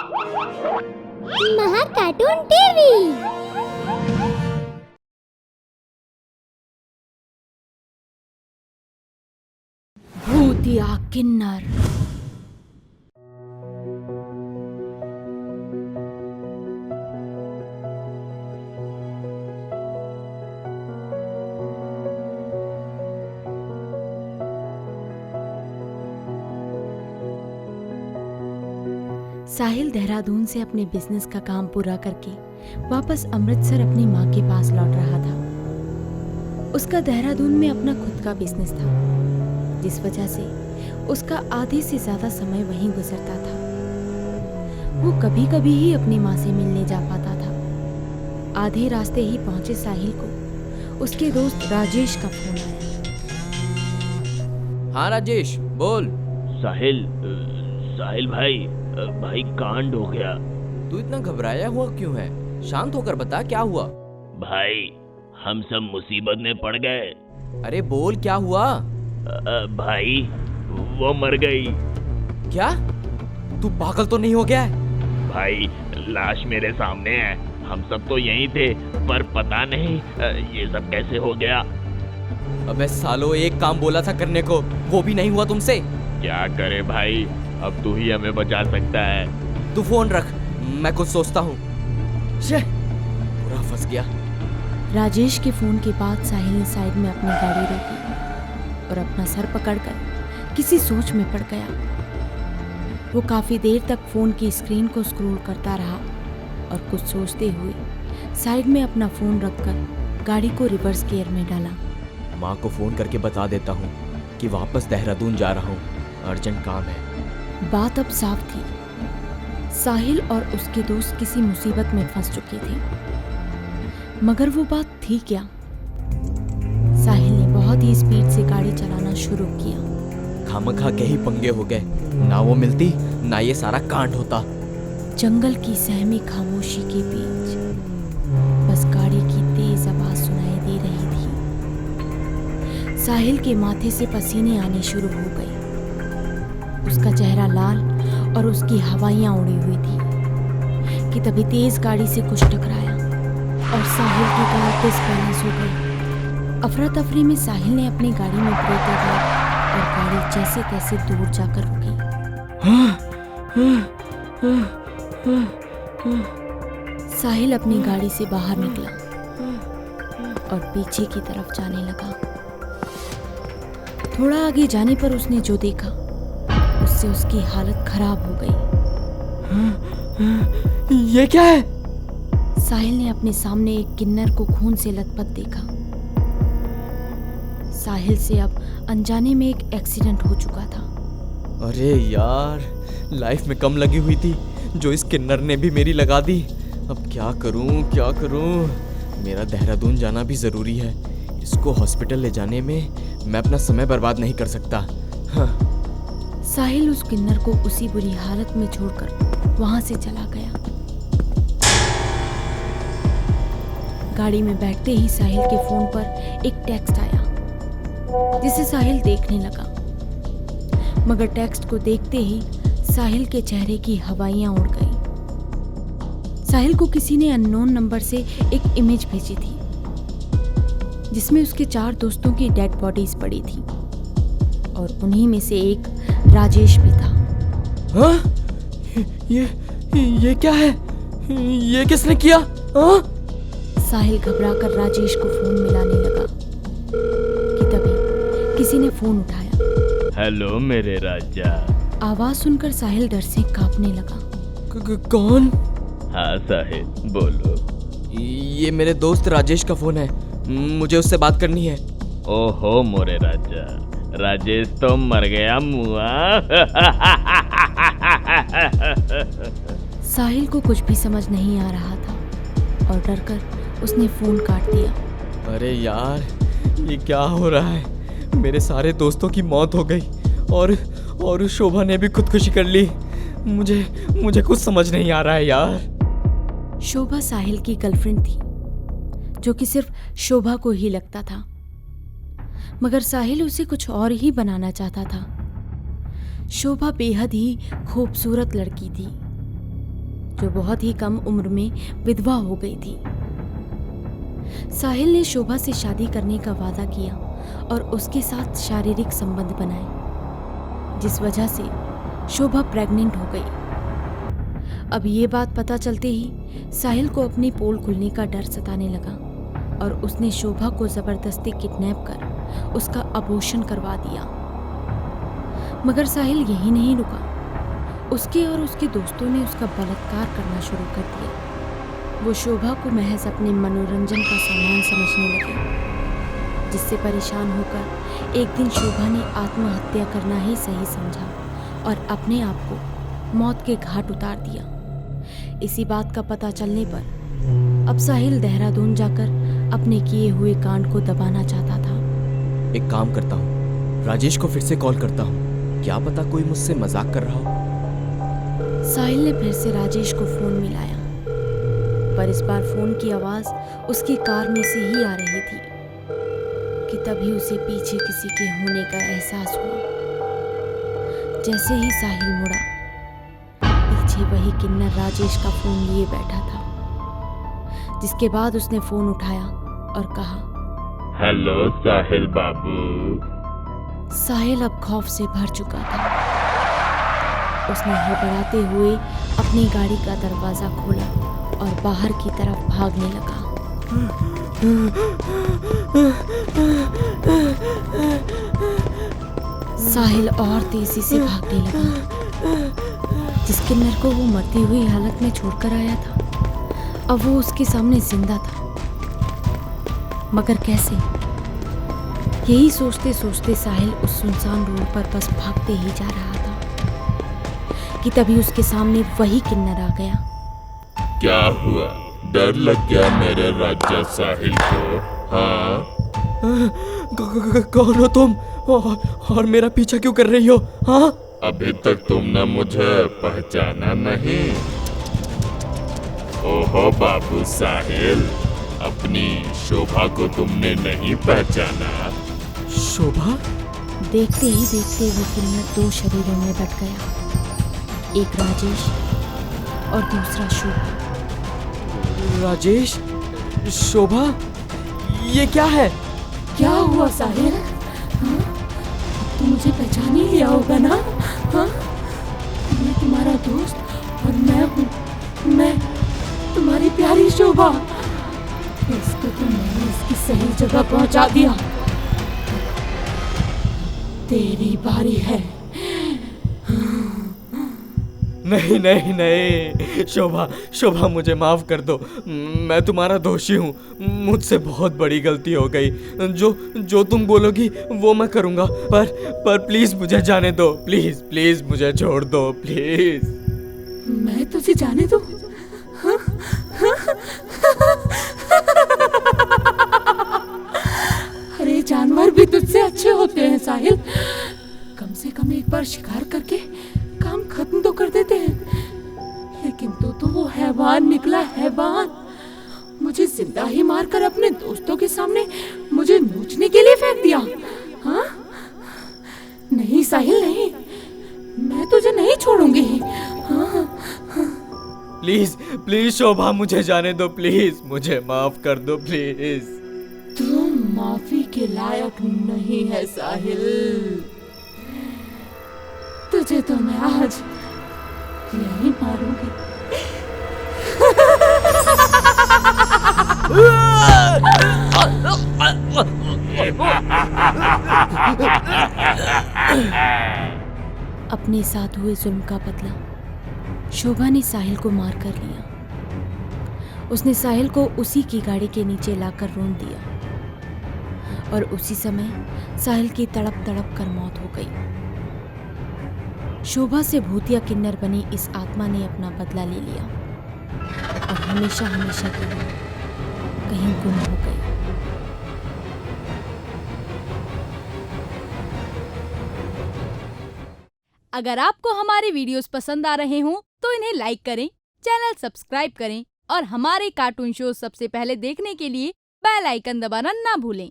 महा cartoon TV. भूतिया किन्नर। साहिल देहरादून से अपने बिजनेस का काम पूरा करके वापस अमृतसर अपनी माँ के पास लौट रहा था। उसका देहरादून में अपना खुद का बिजनेस था, जिस वजह से उसका आधे से ज्यादा समय वहीं गुजरता था। वो कभी कभी ही अपनी माँ से मिलने जा पाता था। आधे रास्ते ही पहुंचे साहिल को उसके दोस्त राजेश का फोन आया। हाँ राजेश, बोल। साहिल भाई कांड हो गया। तू इतना घबराया हुआ क्यों है? शांत होकर बता, क्या हुआ? भाई हम सब मुसीबत में पड़ गए। अरे बोल, क्या हुआ? भाई वो मर गई। क्या? तू पागल तो नहीं हो गया है? भाई लाश मेरे सामने है, हम सब तो यहीं थे, पर पता नहीं ये सब कैसे हो गया। अबे सालो, एक काम बोला था करने को, वो भी नहीं हुआ तुमसे। क्या करे भाई, अब तू ही हमें बचा सकता है। तू फोन रख, मैं कुछ सोचता हूँ। पूरा फंस गया। राजेश के फोन के बाद साहिल ने साइड में अपनी गाड़ी रोकी और अपना सर पकड़कर किसी सोच में पड़ गया। वो काफी देर तक फोन की स्क्रीन को स्क्रॉल करता रहा और कुछ सोचते हुए साइड में अपना फोन रखकर गाड़ी को रिवर्स गियर में डाला। माँ को फोन करके बता देता हूँ कि वापस देहरादून जा रहा हूँ, अर्जेंट काम है। बात अब साफ थी, साहिल और उसके दोस्त किसी मुसीबत में फंस चुके थे। मगर वो बात थी क्या? साहिल ने बहुत ही स्पीड से गाड़ी चलाना शुरू किया। खामखा के ही पंगे हो गए, ना वो मिलती ना ये सारा कांड होता। जंगल की सहमी खामोशी के बीच बस गाड़ी की तेज आवाज सुनाई दे रही थी। साहिल के माथे से पसीने आने शुरू हो गए। उसका चेहरा लाल और उसकी हवाइयां उड़ी हुई थी कि तभी तेज गाड़ी से कुछ टकराया और साहिल की कार डिसबैलेंस हो गई। अफरा तफरी में साहिल ने अपनी गाड़ी में ब्रेक लगाया और गाड़ी जैसे तैसे दूर जाकर रुकी। साहिल अपनी गाड़ी से बाहर निकला और पीछे की तरफ जाने लगा। थोड़ा आगे जाने पर उसने जो देखा उससे उसकी हालत खराब हो गई। ये क्या है? साहिल ने अपने सामने एक किन्नर को खून से लथपथ देखा। साहिल से अब अनजाने में एक एक्सीडेंट हो चुका था। अरे यार, लाइफ में कम लगी हुई थी जो इस किन्नर ने भी मेरी लगा दी। अब क्या करूं? मेरा देहरादून जाना भी ज़रूरी है। इसको हॉस्पिटल ले जाने में मैं अपना समय बर्बाद नहीं कर सकता। हाँ। साहिल उस किन्नर को उसी बुरी हालत में छोड़कर वहां से चला गया। गाड़ी में बैठते ही साहिल के फोन पर एक टेक्स्ट आया, जिसे साहिल देखने लगा। मगर टेक्स्ट को देखते ही साहिल के चेहरे की हवाइयां उड़ गई। साहिल को किसी ने अननोन नंबर से एक इमेज भेजी थी, जिसमें उसके 4 दोस्तों की डेड बॉडीज पड़ी थी और उन्हीं में से एक राजेश भी था। हाँ? ये क्या है? ये किसने किया? हाँ? साहिल घबराकर राजेश को फोन मिलाने लगा कि तभी किसी ने फोन उठाया। हेलो मेरे राजा। आवाज सुनकर साहिल डर से कांपने लगा। कौन? हाँ साहिल, बोलो। ये मेरे दोस्त राजेश का फोन है, मुझे उससे बात करनी है। ओहो मोरे राजा, राजेश तो मर गया मुआ। साहिल को कुछ भी समझ नहीं आ रहा था और डरकर उसने फोन काट दिया। अरे यार, ये क्या हो रहा है? मेरे सारे दोस्तों की मौत हो गई और शोभा ने भी खुदकुशी कर ली। मुझे कुछ समझ नहीं आ रहा है यार। शोभा साहिल की गर्लफ्रेंड थी, जो कि सिर्फ शोभा को ही लगता था, मगर साहिल उसे कुछ और ही बनाना चाहता था। शोभा बेहद ही खूबसूरत लड़की थी, जो बहुत ही कम उम्र में विधवा हो गई थी। साहिल ने शोभा से शादी करने का वादा किया और उसके साथ शारीरिक संबंध बनाए, जिस वजह से शोभा प्रेग्नेंट हो गई। अब ये बात पता चलते ही साहिल को अपनी पोल खुलने का डर सताने लगा और उसने शोभा को जबरदस्ती किडनैप कर उसका अबॉर्शन करवा दिया। मगर साहिल यही नहीं रुका। उसके और उसके दोस्तों ने उसका बलात्कार करना शुरू कर दिया। वो शोभा को महज अपने मनोरंजन का सामान समझने लगे, जिससे परेशान होकर एक दिन शोभा ने आत्महत्या करना ही सही समझा और अपने आप को मौत के घाट उतार दिया। इसी बात का पता चलने पर अब साहिल देहरादून जाकर अपने किए हुए कांड को दबाना चाहता था। एक काम करता हूँ, राजेश को फिर से कॉल करता हूँ, क्या पता कोई मुझसे मजाक कर रहा हो। साहिल ने फिर से राजेश को फोन मिलाया, पर इस बार फोन की आवाज उसकी कार में से ही आ रही थी कि तभी उसे पीछे किसी के होने का एहसास हुआ। जैसे ही साहिल मुड़ा, पीछे वही किन्नर राजेश का फोन लिए बैठा था, जिसके बाद उसने फोन उठाया और कहा, हेलो साहिल बाबू। साहिल अब खौफ से भर चुका था। उसने हड़बड़ाते हुए अपनी गाड़ी का दरवाजा खोला और बाहर की तरफ भागने लगा। साहिल और तेजी से भागने लगा। जिस किन्नर को वो मरती हुई हालत में छोड़कर आया था, अब वो उसके सामने जिंदा था। मगर कैसे? यही सोचते सोचते साहिल उस सुनसान रोड पर बस भागते ही जा रहा था कि तभी उसके सामने वही किन्नर आ गया। क्या हुआ? डर लग गया मेरे राजा साहिल को? हाँ? कौन हो तुम और मेरा पीछा क्यों कर रही हो? हाँ? अभी तक तुमने मुझे पहचाना नहीं? ओहो बाबू साहिल, अपनी शोभा को तुमने नहीं पहचाना? शोभा? देखते ही देखते वो किन्नर दो शरीरों में बट गया, एक राजेश और दूसरा शोभा। राजेश? शोभा? ये क्या है? क्या हुआ साहिल? हाँ? तुम मुझे पहचान ही लिया होगा ना? हाँ? मैं तुम्हारा दोस्त और मैं तुम्हारी प्यारी शोभा। इसको तुमने इसकी सही जगह पहुंचा दिया। तेरी बारी है। नहीं नहीं नहीं, शोभा मुझे माफ कर दो। मैं तुम्हारा दोषी हूँ। मुझसे बहुत बड़ी गलती हो गई। जो तुम बोलोगी वो मैं करूँगा, पर प्लीज मुझे जाने दो। प्लीज मुझे छोड़ दो, प्लीज। मैं तुझे जाने दूँ? अरे जानवर भी तुझसे अच्छे होते हैं साहिल। कम से कम एक बार शिकार करके काम खत्म तो कर देते हैं, लेकिन तू तो वो हैवान निकला, हैवान। मुझे जिंदा ही मारकर अपने दोस्तों के सामने मुझे नोचने के लिए फेंक दिया। हाँ? नहीं साहिल, नहीं, मैं तुझे नहीं छोड़ूंगी। हाँ? प्लीज शोभा मुझे जाने दो, प्लीज मुझे माफ कर दो, प्लीज। तू माफी के लायक नहीं है साहिल। तुझे तो मैं आज यही मारूंगी। अपने साथ हुए जुल्म का बदला शोभा ने साहिल को मार कर लिया। उसने साहिल को उसी की गाड़ी के नीचे लाकर रोन दिया और उसी समय साहिल की तड़प तड़प कर मौत हो गई। शोभा से भूतिया किन्नर बनी इस आत्मा ने अपना बदला ले लिया और हमेशा हमेशा के लिए कहीं गुम हो गई। अगर आपको हमारे वीडियोस पसंद आ रहे हों तो इन्हें लाइक करें, चैनल सब्सक्राइब करें और हमारे कार्टून शो सबसे पहले देखने के लिए बेल आइकन दबाना ना भूलें।